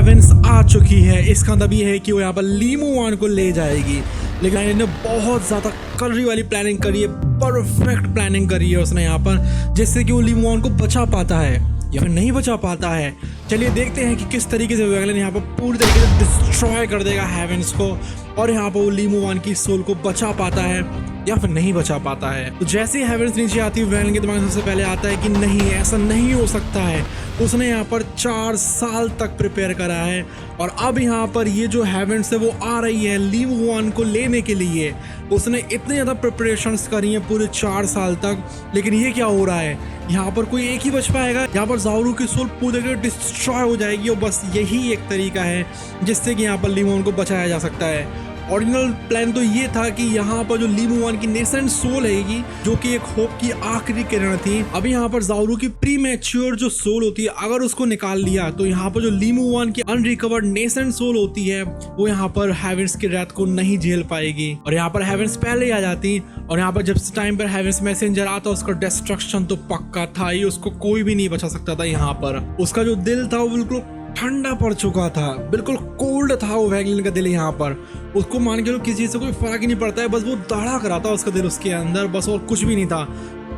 Heaven's आ चुकी है। इसका मतलब ये है कि वो यहाँ पर ली मू-वन को ले जाएगी, लेकिन इन्होंने बहुत ज़्यादा कर्री वाली प्लानिंग करी है, परफेक्ट प्लानिंग करी है उसने यहाँ पर, जिससे कि वो ली मू-वन को बचा पाता है या फिर नहीं बचा पाता है। चलिए देखते हैं कि किस तरीके से वैगलन यहाँ पर पूरी तरीके से डिस्ट्रॉय कर देगा हेवेंस को और यहाँ पर वो ली मू-वन की सोल को बचा पाता है या फिर नहीं बचा पाता है। तो जैसे ही हेवेंस नीचे आती है, वैगलन के दिमाग में सबसे पहले आता है कि नहीं, ऐसा नहीं हो सकता है। उसने यहाँ पर 4 साल तक प्रिपेयर करा है और अब यहाँ पर ये जो हेवेंस है वो आ रही है ली मू-वन को लेने के लिए। उसने इतने ज़्यादा प्रिपरेशंस करी हैं पूरे 4 साल तक, लेकिन ये क्या हो रहा है, यहाँ पर कोई एक ही बच पाएगा। यहाँ पर ज़ाओरू की सोल पूरी तरह डिस्ट्रॉय हो जाएगी और बस यही एक तरीका है जिससे कि यहाँ पर ली मू-वन को बचाया जा सकता है। ओरिजिनल प्लान तो ये था कि यहाँ पर जो ली मू-वन की नेसेंट सोल है, जो कि एक होप की आखिरी किरण थी, अभी यहाँ पर ज़ाओरू की प्री मैच्योर जो सोल होती है, अगर उसको निकाल लिया तो यहाँ पर जो ली मू-वन की अनरिकवर्ड नेसेंट सोल होती है वो यहाँ पर हेवेंस की रेत को नहीं झेल पाएगी और यहाँ पर हेवेंस पहले ही आ जाती। और यहाँ पर जब टाइम पर हेवेंस मैसेंजर आता, उसका डिस्ट्रक्शन तो पक्का था ही, उसको कोई भी नहीं बचा सकता था। यहाँ पर उसका जो दिल था वो बिल्कुल ठंडा पड़ चुका था, बिल्कुल कोल्ड था वो वैगलन का दिल। यहाँ पर उसको मान के लो किसी चीज से कोई फर्क ही नहीं पड़ता है, बस वो धड़क रहा था उसका दिल उसके अंदर, बस और कुछ भी नहीं था।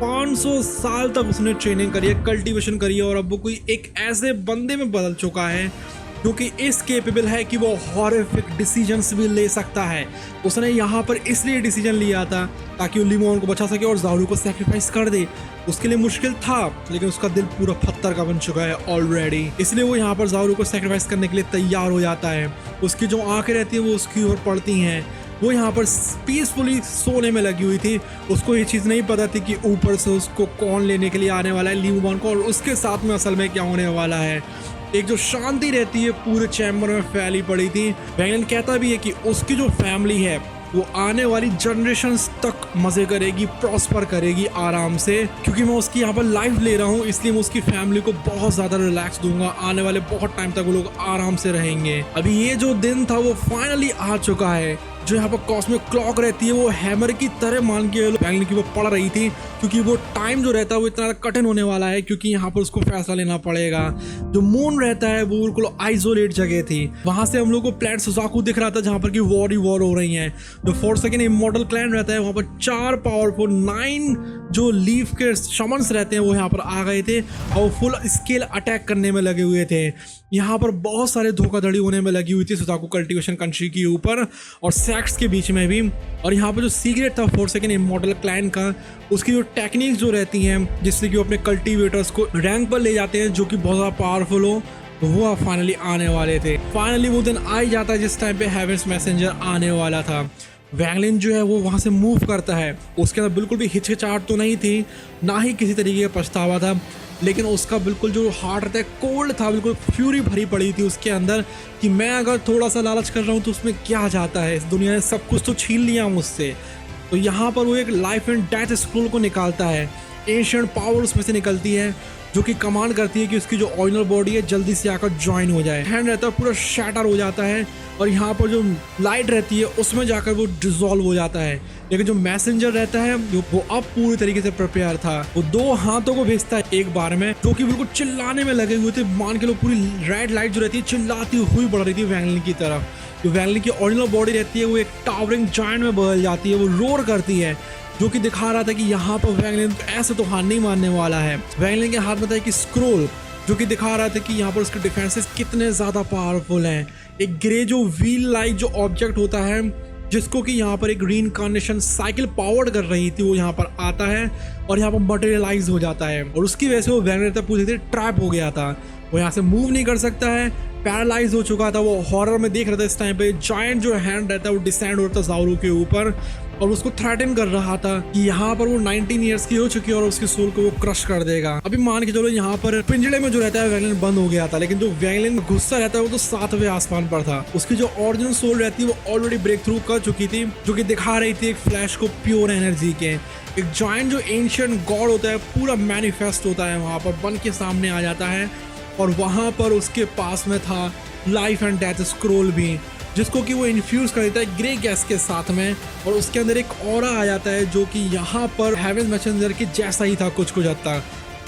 500 साल तक उसने ट्रेनिंग करी है, कल्टीवेशन करी है और अब वो कोई एक ऐसे बंदे में बदल चुका है जो कि इस केपेबल है कि वो हॉरिफिक डिसीजंस भी ले सकता है। उसने यहाँ पर इसलिए डिसीजन लिया था ताकि वो ली मू-वन को बचा सके और ज़ाओरू को सैक्रिफाइस कर दे। उसके लिए मुश्किल था, लेकिन उसका दिल पूरा पत्थर का बन चुका है ऑलरेडी, इसलिए वो यहाँ पर ज़ाओरू को सैक्रिफाइस करने के लिए तैयार हो जाता है। उसकी जो आंखें रहती हैं वो उसकी ओर पड़ती हैं। वो यहाँ पर पीसफुली सोने में लगी हुई थी। उसको ये चीज़ नहीं पता थी कि ऊपर से उसको कौन लेने के लिए आने वाला है, ली मू-वन को, और उसके साथ में असल में क्या होने वाला है। एक जो शांति रहती है पूरे चैम्बर में फैली पड़ी थी। वैगलन कहता भी है कि उसकी जो फैमिली है वो आने वाली जनरेशन्स तक मज़े करेगी, प्रॉस्पर करेगी आराम से, क्योंकि मैं उसकी यहाँ पर लाइफ ले रहा हूँ, इसलिए मैं उसकी फैमिली को बहुत ज़्यादा रिलैक्स दूंगा। आने वाले बहुत टाइम तक वो लोग आराम से रहेंगे। अभी ये जो दिन था वो फाइनली आ चुका है। जो यहाँ पर कॉस्मिक क्लॉक रहती है वो हैमर की तरह मान के वैगलन की वो पड़ रही थी, क्योंकि वो टाइम जो रहता है वो इतना कठिन होने वाला है, क्योंकि यहाँ पर उसको फैसला लेना पड़ेगा। जो मून रहता है वो बिल्कुल आइसोलेट जगह थी, वहां से हम लोग को प्लैनेट सुजाकू दिख रहा था जहाँ पर की वॉर ही वॉर हो रही है। जो 4 इमॉर्टल क्लैन रहता है वहाँ पर 4 पावरफुल 9 जो लीफ के शमन्स रहते हैं वो यहाँ पर आ गए थे और फुल स्केल अटैक करने में लगे हुए थे। यहाँ पर बहुत सारे धोखाधड़ी होने में लगी हुई थी सुजाकू कल्टीवेशन कंट्री के ऊपर और सेक्ट्स के बीच में भी। और यहाँ पर जो सीक्रेट था 4 इमॉर्टल क्लैन का, उसकी जो टेक्निक्स जो रहती हैं जिससे कि वो अपने कल्टीवेटर्स को रैंक पर ले जाते हैं जो कि बहुत ज़्यादा पावरफुल हो, वो फाइनली आने वाले थे। फाइनली वो दिन आ ही जाता है जिस टाइम पे हेवेंस मैसेंजर आने वाला था। वैगलन जो है वो वहाँ से मूव करता है। उसके अंदर बिल्कुल भी हिचकिचाहट तो नहीं थी, ना ही किसी तरीके का पछतावा था, लेकिन उसका बिल्कुल जो हार्ट रहता है कोल्ड था, बिल्कुल फ्यूरी भरी पड़ी थी उसके अंदर कि मैं अगर थोड़ा सा लालच कर रहा हूँ तो उसमें क्या जाता है, इस दुनिया ने सब कुछ तो छीन लिया मुझसे। तो यहाँ पर वो एक लाइफ एंड डेथ स्क्रोल को निकालता है। एंशिएंट पावर उसमें से निकलती है जो कि कमांड करती है कि उसकी जो ओरिजिनल बॉडी है जल्दी से आकर ज्वाइन हो जाए। हैंड रहता है पूरा शैटर हो जाता है और यहाँ पर जो लाइट रहती है उसमें जाकर वो डिसॉल्व हो जाता है। लेकिन जो मैसेंजर रहता है वो अब पूरी तरीके से प्रिपेयर था। वो 2 हाथों को भेजता है एक बार में, जो कि बिल्कुल चिल्लाने में लगे हुए थे। मान के लो पूरी रेड लाइट जो रहती है चिल्लाती हुई बढ़ रही थी वैगलन की तरफ। जो वैगलन की ओरिजिनल बॉडी रहती है वो एक टावरिंग जायंट में बदल जाती है, वो रोर करती है, जो कि दिखा रहा था कि यहाँ पर वैगलन ऐसे तो हार नहीं मानने वाला है। वैगलन के हाथ में था कि स्क्रोल, जो कि दिखा रहा था कि यहाँ पर उसके डिफेंसेस कितने ज़्यादा पावरफुल हैं। एक ग्रे जो व्हील लाइक जो ऑब्जेक्ट होता है जिसको कि यहाँ पर एक रीइंकार्नेशन साइकिल पावर्ड कर रही थी, वो यहाँ पर आता है और यहाँ पर मटेरियलाइज हो जाता है और उसकी वजह से वो वैगलन तक पूरी तरह ट्रैप हो गया था। वो यहाँ से मूव नहीं कर सकता है, पैरालाइज हो चुका था। वो हॉरर में देख रहा था इस टाइम पे जायंट जो हैंड रहता है वो डिसेंड होता है ज़ाओरू के ऊपर और उसको थ्रेटन कर रहा था कि यहाँ पर वो 19 ईयर्स की हो चुकी है और उसकी सोल को वो क्रश कर देगा। अभी मान के चलो यहाँ पर पिंजड़े में जो रहता है वैगलन बंद हो गया था, लेकिन जो वैगलन गुस्सा रहता है वो तो 7वें आसमान पर था। उसकी जो ओरिजिनल सोल रहती है वो ऑलरेडी ब्रेक थ्रू कर चुकी थी, जो कि दिखा रही थी एक फ्लैश को प्योर एनर्जी के। एक जायंट जो एंशिएंट गॉड होता है पूरा मैनिफेस्ट होता है, वहाँ पर बन के सामने आ जाता है और वहाँ पर उसके पास में था लाइफ एंड डेथ स्क्रोल भी, जिसको कि वो इन्फ्यूज कर देता है ग्रे गैस के साथ में और उसके अंदर एक ऑरा आ जाता है जो कि यहाँ पर हेवेंस मैसेंजर के जैसा ही था कुछ हद तक।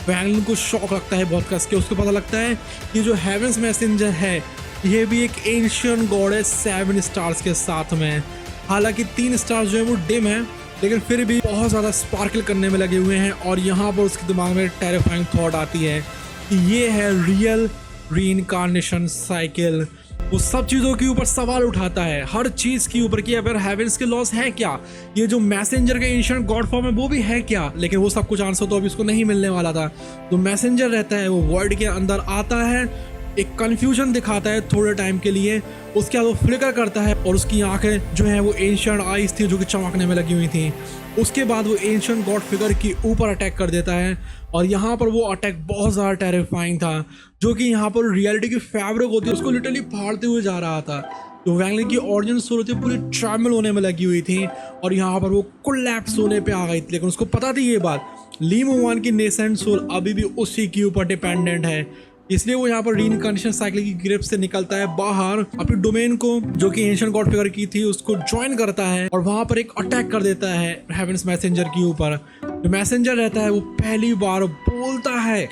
वैगलन को शॉक लगता है बहुत कस के। उसको पता लगता है कि जो हेवेंस मैसेंजर है ये भी एक एंशियंट गॉड है 7 स्टार्स के साथ में। हालांकि 3 स्टार्स जो है वो डिम है, लेकिन फिर भी बहुत ज़्यादा स्पार्कल करने में लगे हुए हैं। और यहाँ पर उसके दिमाग में टेरिफाइंग थॉट आती है कि ये है रियल रीइंकार्नेशन साइकिल। वो सब चीज़ों के ऊपर सवाल उठाता है, हर चीज़ के ऊपर कि अगर हेवेंस के लॉस है क्या, ये जो मैसेंजर का एंशिएंट गॉड फॉर्म है वो भी है क्या। लेकिन वो सब कुछ आंसर तो अभी उसको नहीं मिलने वाला था। तो मैसेंजर रहता है, वो वर्ल्ड के अंदर आता है, एक कन्फ्यूजन दिखाता है थोड़े टाइम के लिए, उसके बाद वो फ्लिकर करता है और उसकी आंखें जो है वो एंशिएंट आइज थी जो कि चमकने में लगी हुई थी। उसके बाद वो एंशिएंट गॉड फिगर के ऊपर अटैक कर देता है और यहाँ पर वो अटैक बहुत ज़्यादा टेरिफाइंग था, जो कि यहाँ पर रियलिटी की फैब्रिक होती है उसको लिटरली फाड़ते हुए जा रहा था। जो वैंगलिन की ऑरिजिन सोल होती है पूरी ट्रैवल होने में लगी हुई थी और यहाँ पर वो कोलैप्स होने पे आ गई थी। लेकिन उसको पता थी ये बात, ली मुवान की नेसेंट सोल अभी भी उसी के ऊपर डिपेंडेंट है, इसलिए वो यहाँ पर रीइंकार्नेशन साइकिल की ग्रिप से निकलता है बाहर, अपनी डोमेन को जो कि एंशिएंट गॉड फिगर की थी उसको ज्वाइन करता है और वहां पर एक अटैक कर देता है हेवेंस मैसेंजर के ऊपर। जो मैसेंजर रहता है वो पहली बार बोलता है,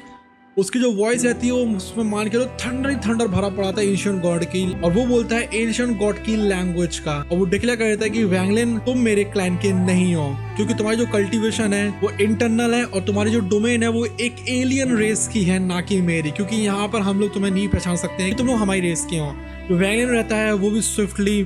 उसकी जो वॉइस रहती है वो उसमें मान के लो थंडर ही थंडर भरा पड़ा था एंशिएंट गॉड की, और वो बोलता है एंशिएंट गॉड की लैंग्वेज का। और वो डिक्लेयर कर देता है कि वैंगलिन तुम मेरे क्लान के नहीं हो, क्योंकि तुम्हारी जो कल्टीवेशन है वो इंटरनल है और तुम्हारी जो डोमेन है वो एक एलियन रेस की है, ना कि मेरी, क्योंकि यहाँ पर हम लोग तुम्हें नहीं पहचान सकते हैं कि तुम लोग हमारी रेस के हो। जो वैंगलिन रहता है वो भी स्विफ्टली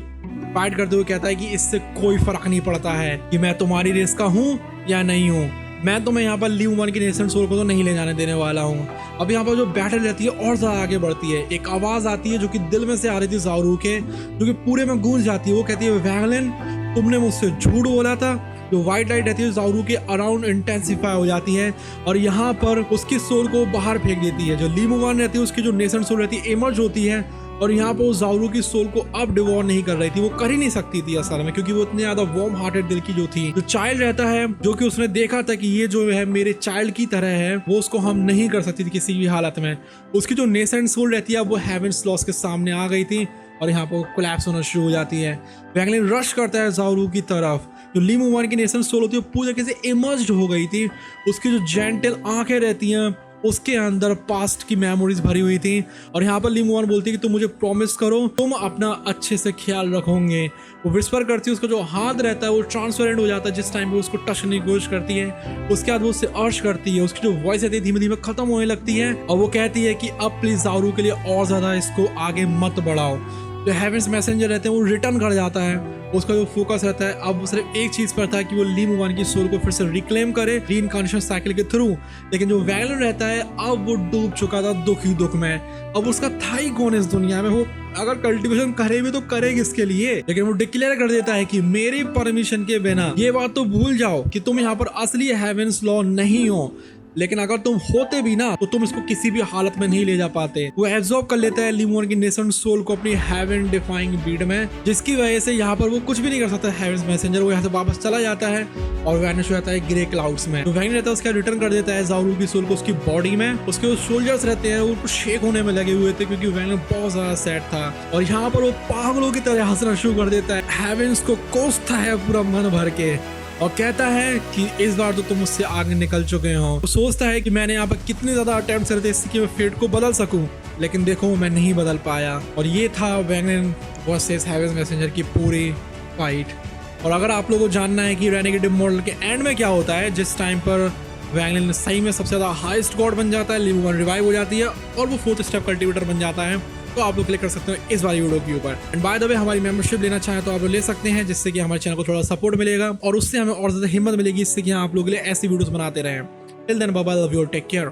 फाइट करते हुए कहता है कि इससे कोई फर्क नहीं पड़ता है कि मैं तुम्हारी रेस का हूँ या नहीं हूँ, मैं तुम्हें यहाँ पर ली मुवान की नेसेंट सोल को तो नहीं ले जाने देने वाला हूँ। अब यहाँ पर जो बैटल रहती है और ज़्यादा आगे बढ़ती है। एक आवाज़ आती है जो कि दिल में से आ रही थी ज़ारू के, जो कि पूरे में गूंज जाती है। वो कहती है वैंगलिन तुमने मुझसे झूठ बोला था। जो वाइट लाइट रहती है ज़ारू के अराउंड इंटेंसिफाई हो जाती है और यहाँ पर उसकी सोल को बाहर फेंक देती है। जो ली मुवान रहती है उसकी जो नेसेंट सोल रहती है इमर्ज होती है और यहाँ पर वो ज़ारू की सोल को अब डिवोर नहीं कर रही थी, वो कर ही नहीं सकती थी असल में, क्योंकि वो इतने ज़्यादा वार्म हार्टेड दिल की जो थी। जो चाइल्ड रहता है जो कि उसने देखा था कि ये जो है मेरे चाइल्ड की तरह है, वो उसको हम नहीं कर सकती थी किसी भी हालत में। उसकी जो नेसेंट सोल रहती है वो हेवेंस लॉस के सामने आ गई थी और यहाँ पर कोलैप्स होना शुरू हो जाती है। वैंगलिन रश करता है ज़ारू की तरफ। जो ली मुवान की नेसेंट सोल होती है पूरी तरीके से इमर्ज्ड हो गई थी। उसकी जो जेंटल आंखें रहती हैं उसके अंदर पास्ट की मेमोरीज भरी हुई थी और यहाँ पर ली मुवान बोलती है कि तुम मुझे प्रॉमिस करो तुम अपना अच्छे से ख्याल रखोगे। वो विस्पर करती है, उसका जो हाथ रहता है वो ट्रांसपेरेंट हो जाता है जिस टाइम पे उसको टच करने की कोशिश करती है। उसके बाद वो उससे अर्श करती है, उसकी जो वॉइस रहती है धीमे धीमे खत्म होने लगती है और वो कहती है कि अब प्लीज ज़ारू के लिए और ज्यादा इसको आगे मत बढ़ाओ। जो हेवेंस मैसेंजर रहते हैं वो रिटर्न कर जाता है, उसका जो फोकस रहता है अब वो सिर्फ एक चीज पर था कि वो ली मुवान की सोल को फिर से रिक्लेम करे रीइंकार्नेशन साइकिल के थ्रू। लेकिन जो वैंगलिन रहता है अब वो डूब चुका था दुख ही दुख में। अब उसका था ही कौन इस दुनिया में, वो अगर कल्टीवेशन करे भी तो करे किसके लिए। लेकिन वो डिक्लेयर कर देता है कि मेरी परमिशन के बिना ये बात तो भूल जाओ कि तुम यहाँ पर असली हेवेंस लॉ नहीं हो, लेकिन अगर तुम होते भी ना तो तुम इसको किसी भी हालत में नहीं ले जा पाते। वो एब्जॉर्ब कर लेता है ली मुवान की नेसेंट सोल को अपनी हेवन डिफाइंग बीड में, जिसकी वजह से यहाँ पर वो कुछ भी नहीं कर सकता हेवेंस मैसेंजर। वो यहाँ से वापस चला जाता है और वैनिश हो जाता है ग्रे क्लाउड्स में। तो वैनिश रहता है उसका रिटर्न कर देता है ज़ारू की सोल को उसकी बॉडी में। उसके जो सोल्जर्स रहते हैं वो शेक होने में लगे हुए थे क्योंकि वैनिश बहुत ज्यादा सैड था और यहाँ पर वो पागलों की तरह हंसना शुरू कर देता है। हेवेंस को कोसता है पूरा मन भर के और कहता है कि इस बार तो तुम मुझसे आगे निकल चुके हो। वो सोचता है कि मैंने यहाँ पर कितने ज्यादा अटेम्प्ट करे थे इससे कि मैं फेट को बदल सकूं, लेकिन देखो मैं नहीं बदल पाया। और ये था वैंगलिन वर्सेस हेवेंस मैसेंजर की पूरी फाइट। और अगर आप लोगों को जानना है कि रेनेगेड मॉडल के एंड में क्या होता है, जिस टाइम पर वैंगलिन सही में सबसे ज्यादा हाईएस्ट गॉड बन जाता है, ली मुवान रिवाइव हो जाती है और वो 4th स्टेप कल्टीवेटर बन जाता है, तो आप लोग क्लिक कर सकते हो इस वाली वीडियो के ऊपर। एंड बाय द वे हमारी मेंबरशिप लेना चाहें तो आप लोग ले सकते हैं, जिससे कि हमारे चैनल को थोड़ा सपोर्ट मिलेगा और उससे हमें और ज्यादा हिम्मत मिलेगी इससे कि आप लोगों के लिए ऐसी वीडियोस बनाते रहें। Till then bye bye, love you, take care.